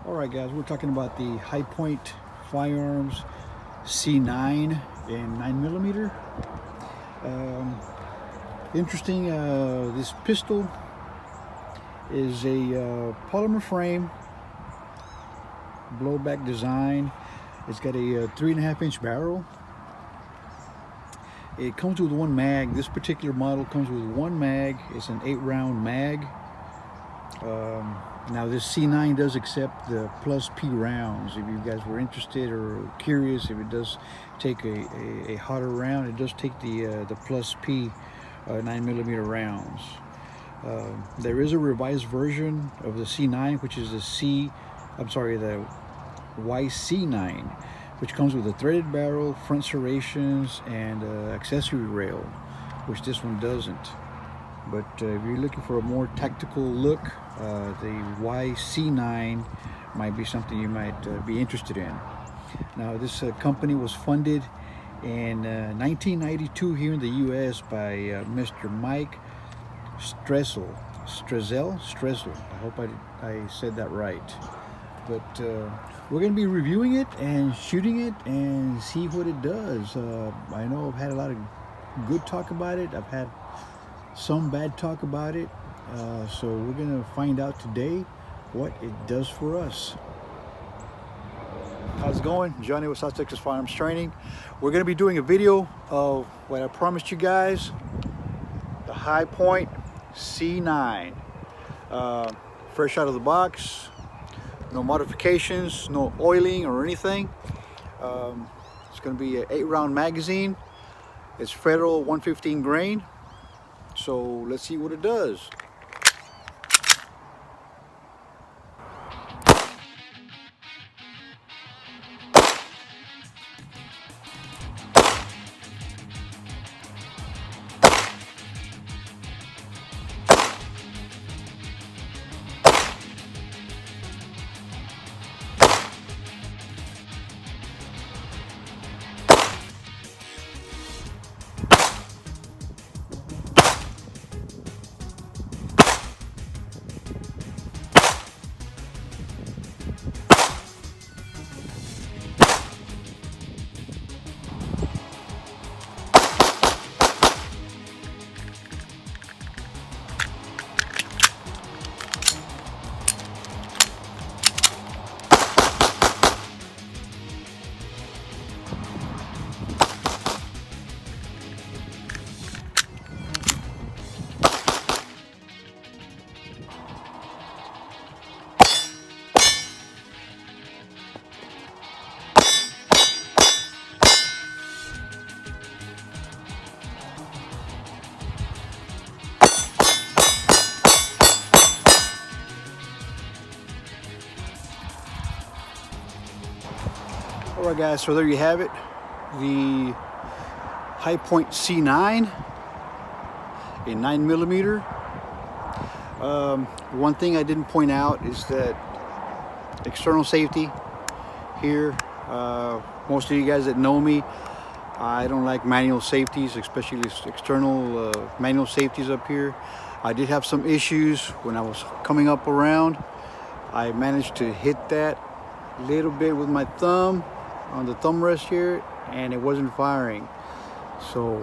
Alright guys, we're talking about the HiPoint Firearms C9 in 9mm. Interesting, this pistol is a polymer frame, blowback design. It's got a 3.5-inch barrel. It comes with one mag. This particular model comes with one mag. It's an 8-round mag. Now this C9 does accept the plus P rounds. If you guys were interested or curious, if it does take a hotter round, it does take the plus P 9mm rounds. There is a revised version of the C9, which is the YC9, which comes with a threaded barrel, front serrations, and accessory rail, which this one doesn't. But if you're looking for a more tactical look, the YC9 might be something you might be interested in. Now, this company was funded in 1992 here in the U.S. by Mr. Mike Strezel. I hope I said that right. But we're going to be reviewing it and shooting it and see what it does. I know I've had a lot of good talk about it. I've had some bad talk about it. So we're going to find out today what it does for us. How's it going? Johnny with South Texas Firearms Training. We're going to be doing a video of what I promised you guys, the HiPoint C9. Fresh out of the box, no modifications, no oiling or anything. It's going to be an 8-round magazine. It's Federal 115 grain. So let's see what it does. Alright guys, so there you have it, the HiPoint C9 in 9mm. One thing I didn't point out is that external safety here, most of you guys that know me, I don't like manual safeties, especially external manual safeties up here. I did have some issues when I was coming up around. I managed to hit that a little bit with my thumb on the thumb rest here, and it wasn't firing. So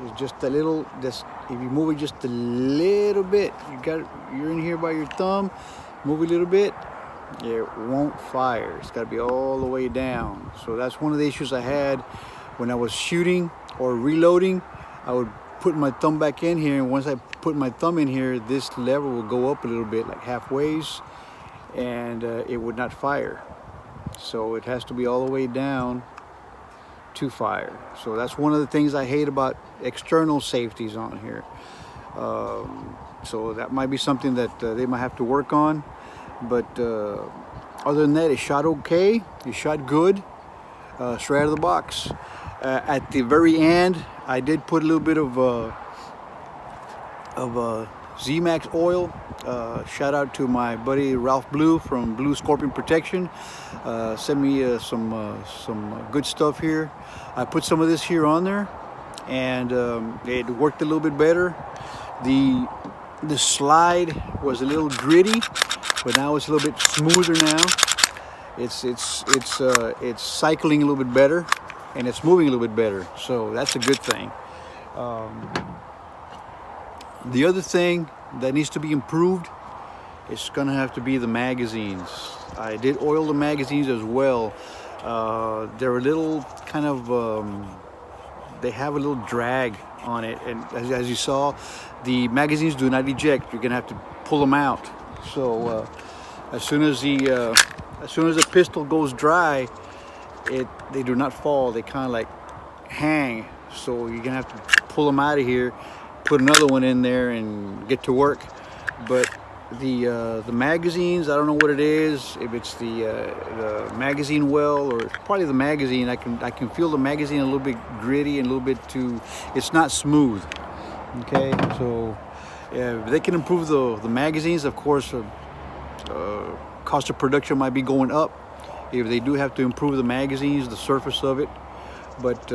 it's just a little, if you move it just a little bit, you're in here by your thumb, move a little bit, it won't fire. It's got to be all the way down. So that's one of the issues I had when I was shooting or reloading. I would put my thumb back in here, and once I put my thumb in here, this lever will go up a little bit, like halfways, and it would not fire. So it has to be all the way down to fire. So that's one of the things I hate about external safeties on here. So that might be something that they might have to work on. But other than that, it shot okay. It shot good, straight out of the box. At the very end, I did put a little bit of Z-Max oil. Shout out to my buddy Ralph Blue from Blue Scorpion Protection. Sent me some good stuff here. I put some of this here on there, and it worked a little bit better. The slide was a little gritty, but now it's a little bit smoother now. It's cycling a little bit better, and it's moving a little bit better. So that's a good thing. The other thing that needs to be improved is gonna have to be the magazines. I did oil the magazines as well. They're a little kind of, they have a little drag on it, and as you saw, the magazines do not eject. You're gonna have to pull them out. So as soon as the pistol goes dry, they do not fall. They kind of like hang. So you're gonna have to pull them out of here, put another one in there, and get to work. But the magazines, I don't know what it is. If it's the magazine well, or probably the magazine. I can feel the magazine a little bit gritty and a little bit too. It's not smooth. Okay, so if they can improve the magazines, of course. Cost of production might be going up if they do have to improve the magazines, the surface of it. But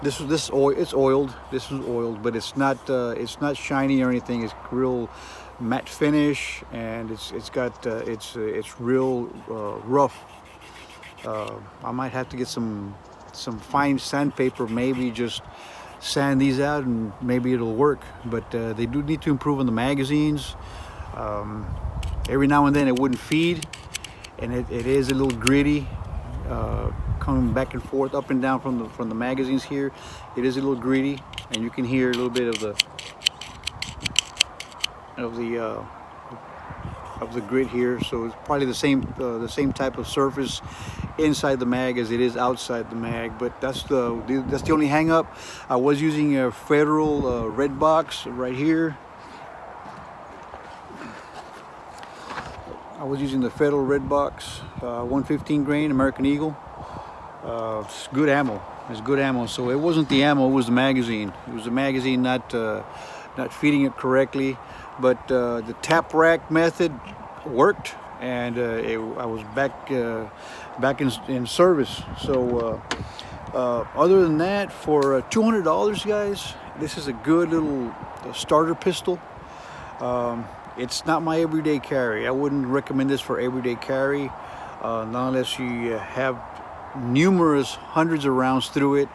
it's oiled. This is oiled, but it's not shiny or anything. It's real matte finish, and it's real rough. I might have to get some fine sandpaper, maybe just sand these out, and maybe it'll work. But they do need to improve on the magazines. Every now and then it wouldn't feed, and it is a little gritty, coming back and forth, up and down from the magazines here. It is a little gritty, and you can hear a little bit of the grit here. So it's probably the same type of surface inside the mag as it is outside the mag. But that's the only hang up. I was using a Federal red box right here. I was using the Federal red box, 115 grain American Eagle. It's good ammo. It's good ammo. So it wasn't the ammo; it was the magazine. It was the magazine not feeding it correctly. But the tap rack method worked, and I was back in service. So other than that, for $200, guys, this is a good little starter pistol. It's not my everyday carry. I wouldn't recommend this for everyday carry, not unless you have numerous hundreds of rounds through it,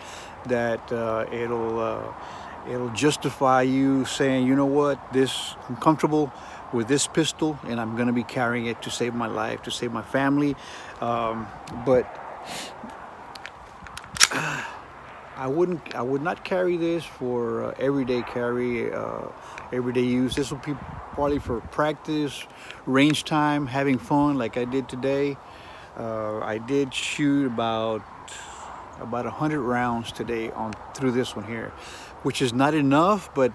that it'll justify you saying, you know what, I'm comfortable with this pistol, and I'm going to be carrying it to save my life, to save my family. But I would not carry this for everyday carry, everyday use. This will be probably for practice, range time, having fun like I did today. I did shoot about 100 rounds today through this one here, which is not enough, but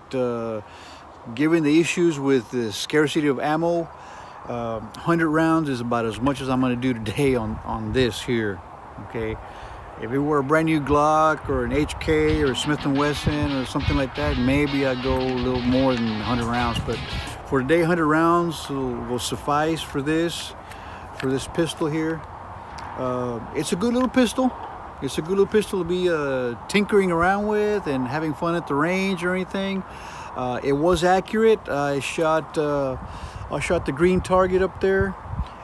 given the issues with the scarcity of ammo, 100 rounds is about as much as I'm going to do today on this here. Okay. If it were a brand new Glock or an HK or a Smith & Wesson or something like that, maybe I'd go a little more than 100 rounds. But for today, 100 rounds will suffice for this pistol here. It's a good little pistol. It's a good little pistol to be tinkering around with and having fun at the range or anything. It was accurate. I shot the green target up there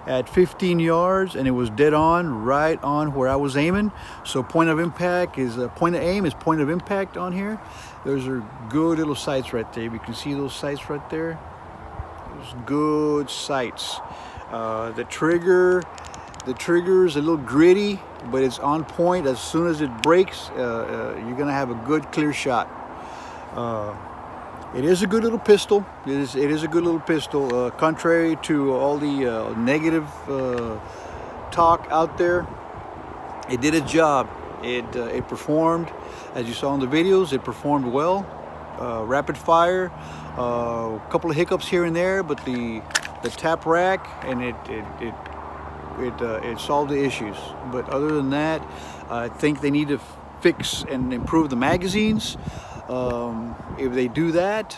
at 15 yards, and it was dead on, right on where I was aiming. So point of impact is point of aim is point of impact on here. Those are good little sights right there. You can see those sights right there. Those good sights. The trigger is a little gritty, but it's on point. As soon as it breaks, you're gonna have a good clear shot. It is a good little pistol. It is a good little pistol. Contrary to all the negative talk out there, it did its job. It performed, as you saw in the videos. It performed well. Rapid fire. A couple of hiccups here and there, but the tap rack, and it solved the issues. But other than that, I think they need to fix and improve the magazines. If they do that,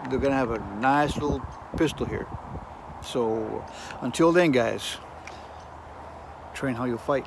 they're gonna have a nice little pistol here. So until then, guys, train how you'll fight.